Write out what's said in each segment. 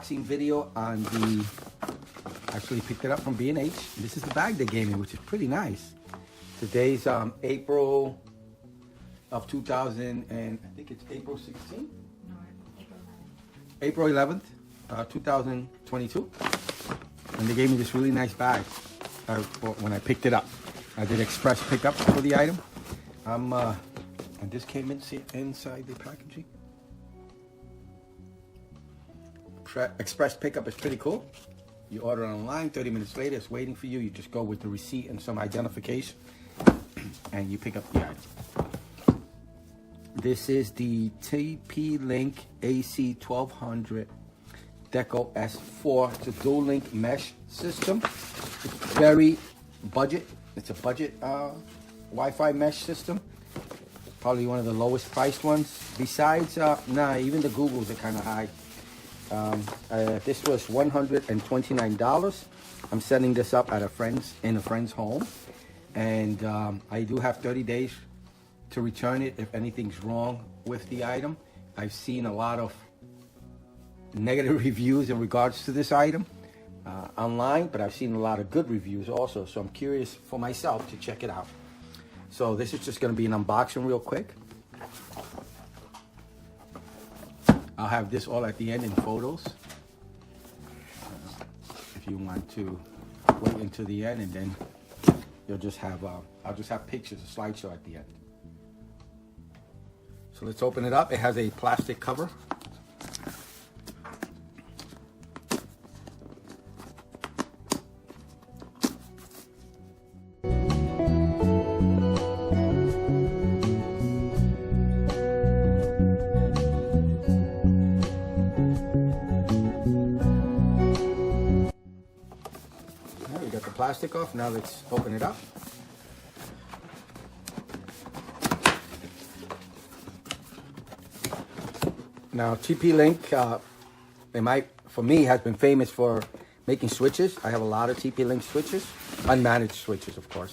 unboxing video on the, actually picked it up from B&H. This is the bag they gave me, which is pretty nice. Today's April of 2000, and I think it's April 16th? No, April 11th. April 11th, 2022. And they gave me this really nice bag when I picked it up. I did express pickup for the item. And this came inside the packaging. Express pickup is pretty cool. You order online, 30 minutes later, it's waiting for you. You just go with the receipt and some identification, and you pick up the item. This is the TP-Link AC1200 Deco S4. It's a dual link mesh system. It's very budget. It's a budget Wi-Fi mesh system. Probably one of the lowest priced ones. Besides, even the Googles are kind of high. This was $129. I'm setting this up at a friend's home, and I do have 30 days to return it if anything's wrong with the item. I've seen a lot of negative reviews in regards to this item online, but I've seen a lot of good reviews also, so I'm curious for myself to check it out. So this is just going to be an unboxing real quick. I'll have this all at the end in photos. If you want to wait until the end, and then you'll just have, I'll just have pictures, a slideshow at the end. So let's open it up. It has a plastic cover. We got the plastic off. Now let's open it up. Now TP-Link, for me, has been famous for making switches. I have a lot of TP-Link switches, unmanaged switches, of course.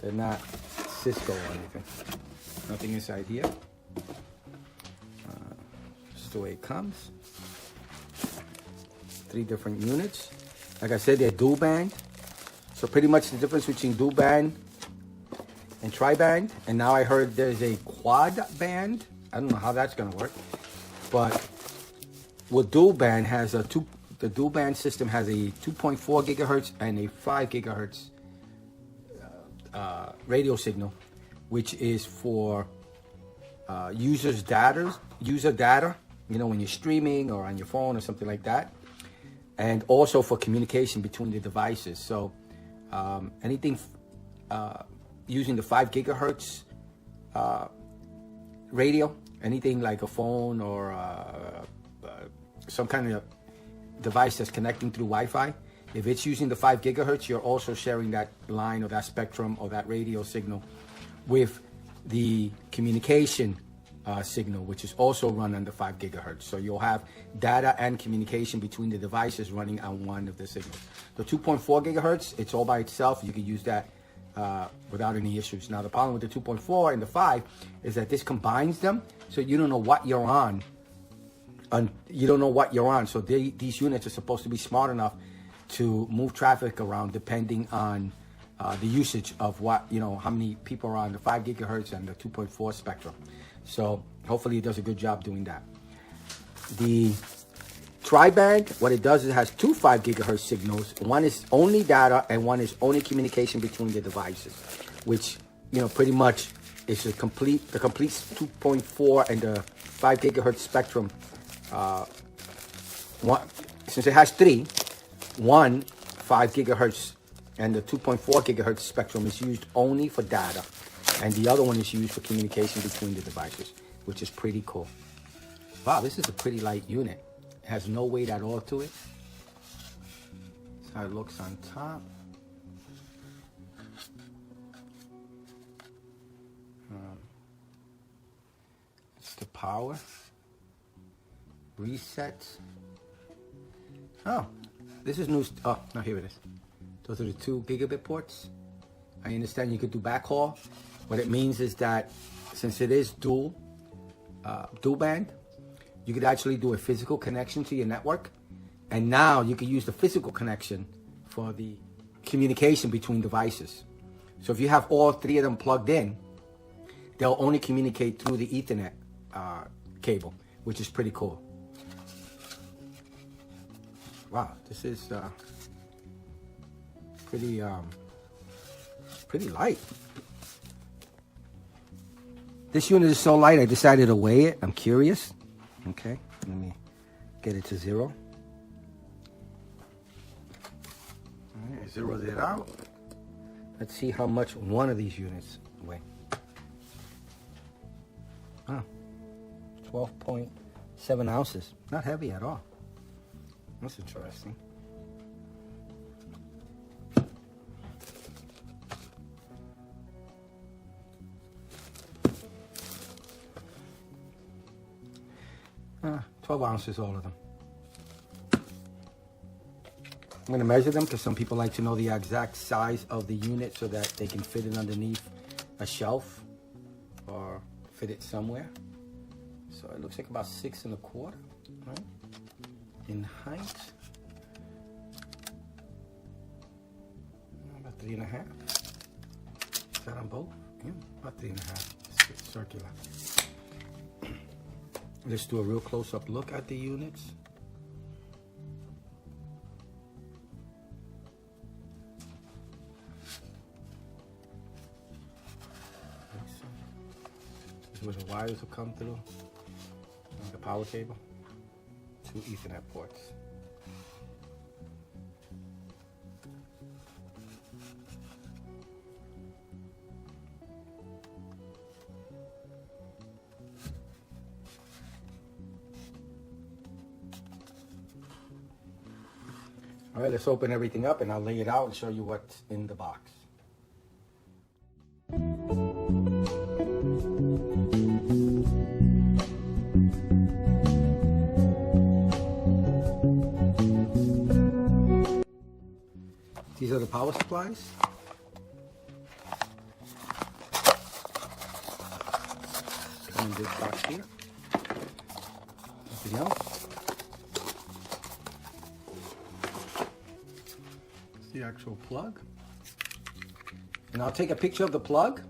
They're not Cisco or anything. Nothing inside here. Just the way it comes. 3 different units. Like I said, they're dual band. So pretty much the difference between dual band and tri-band. And now I heard there's a quad band. I don't know how that's going to work. But what dual band has the dual band system has a 2.4 gigahertz and a 5 gigahertz radio signal, which is for user data, you know, when you're streaming or on your phone or something like that. And also for communication between the devices. So anything using the 5 gigahertz radio, anything like a phone or some kind of device that's connecting through Wi-Fi, if it's using the 5 gigahertz, you're also sharing that line or that spectrum or that radio signal with the communication signal, which is also run under 5 gigahertz. So you'll have data and communication between the devices running on one of the signals. The 2.4 gigahertz, it's all by itself. You can use that without any issues. Now the problem with the 2.4 and the 5 is that this combines them, so you don't know what you're on. So these units are supposed to be smart enough to move traffic around depending on the usage of how many people are on the 5 gigahertz and the 2.4 spectrum. So hopefully it does a good job doing that. The tri-band, what it does is it has 2 5 gigahertz signals. One is only data and one is only communication between the devices, which, pretty much is the complete 2.4 and the 5 gigahertz spectrum. Since it has 3, 1 5 gigahertz and the 2.4 gigahertz spectrum is used only for data, and the other one is used for communication between the devices, which is pretty cool. Wow, this is a pretty light unit. It has no weight at all to it. That's how it looks on top. It's the power. Resets. Oh, this is new. Oh, no, here it is. Those are the 2 gigabit ports. I understand you could do backhaul. What it means is that since it is dual band, you could actually do a physical connection to your network. And now you can use the physical connection for the communication between devices. So if you have all three of them plugged in, they'll only communicate through the Ethernet cable, which is pretty cool. Wow, this is pretty light. This unit is so light, I decided to weigh it. I'm curious. Okay, let me get it to 0. All right, 0 it out. Let's see how much one of these units weigh. Oh, 12.7 ounces. Not heavy at all. That's interesting. Ah, 12 ounces, all of them. I'm going to measure them because some people like to know the exact size of the unit so that they can fit it underneath a shelf or fit it somewhere. So it looks like about 6 1/4, right? In height, about 3 1/2. Is that on both? Yeah, about 3 1/2. It's circular. Let's do a real close-up look at the units. This is where the wires will come through. And the power cable. 2 Ethernet ports. All right, let's open everything up and I'll lay it out and show you what's in the box. These are the power supplies. Come in this box here. Anything else? The actual plug, and I'll take a picture of the plug,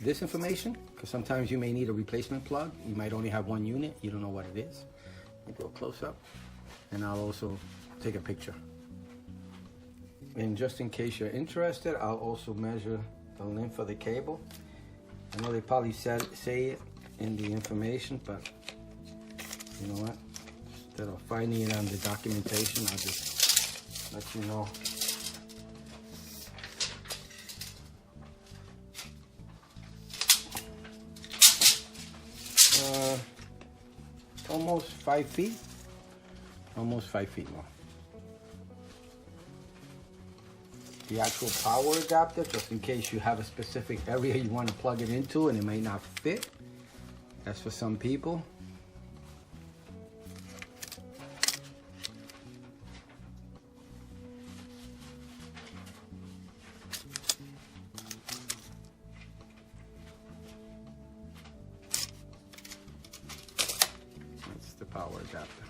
this information, because sometimes you may need a replacement plug. You might only have one unit, you don't know what it is. I'll go close up and I'll also take a picture, and just in case you're interested, I'll also measure the length of the cable. I know they probably say it in the information, but you know what, instead of finding it on the documentation, I'll just let you know. Almost 5 feet. Almost 5 feet long. The actual power adapter, just in case you have a specific area you want to plug it into and it may not fit. That's for some people. The power adapter.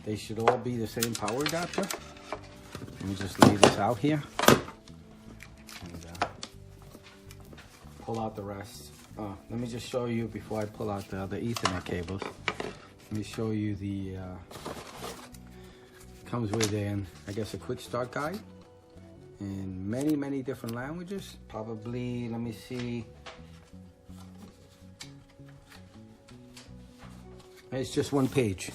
They should all be the same power adapter. Let me just lay this out here and pull out the rest. Let me just show you before I pull out the other Ethernet cables. Let me show you the comes with an, I guess, a quick start guide in many different languages. Probably, let me see. It's just one page.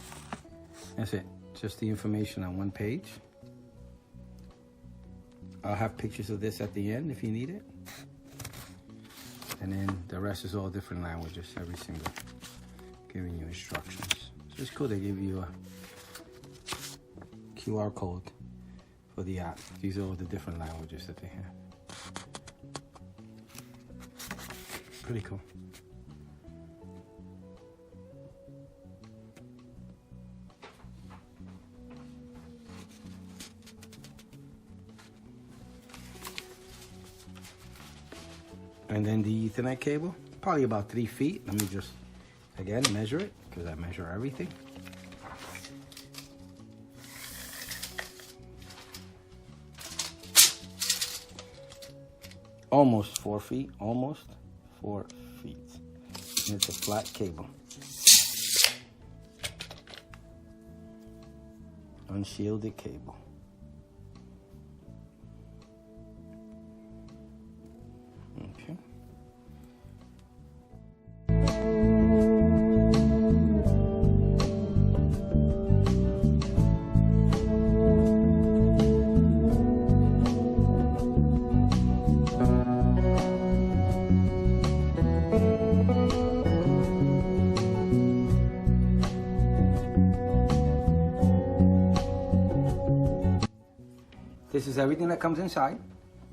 That's it. Just the information on one page. I'll have pictures of this at the end if you need it. And then the rest is all different languages, every single, giving you instructions. So it's cool they give you a QR code for the app. These are all the different languages that they have. Pretty cool. And then the Ethernet cable, probably about 3 feet. Let me just Again, measure it, because I measure everything. Almost 4 feet, almost 4 feet. And it's a flat cable. Unshielded cable. Okay. This is everything that comes inside.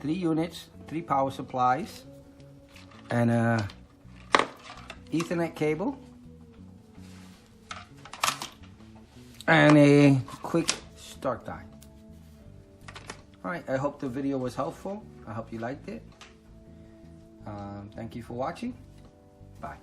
3 units, 3 power supplies, and a Ethernet cable, and a quick start time. All right, I hope the video was helpful. I hope you liked it. Thank you for watching. Bye.